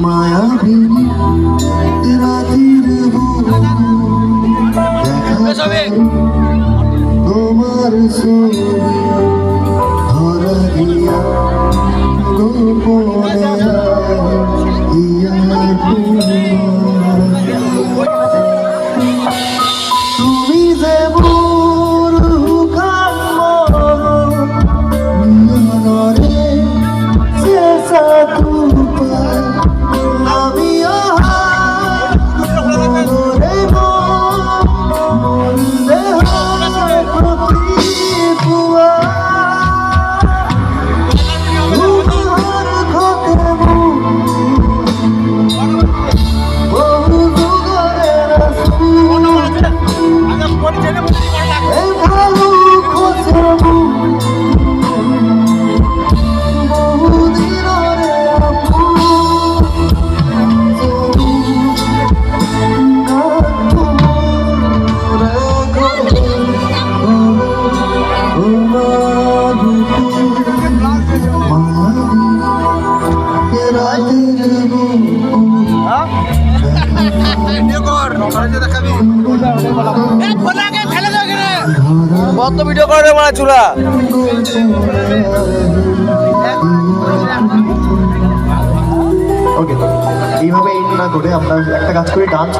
মায়াবিনী রাতের তোমার ছবি ধরা দিয়া গোপনে তুমি যে কত ভিডিও করে মানে চূড়া ওকে এইভাবে এন্ড না করে আমরা একটা কাজ করে ডান্স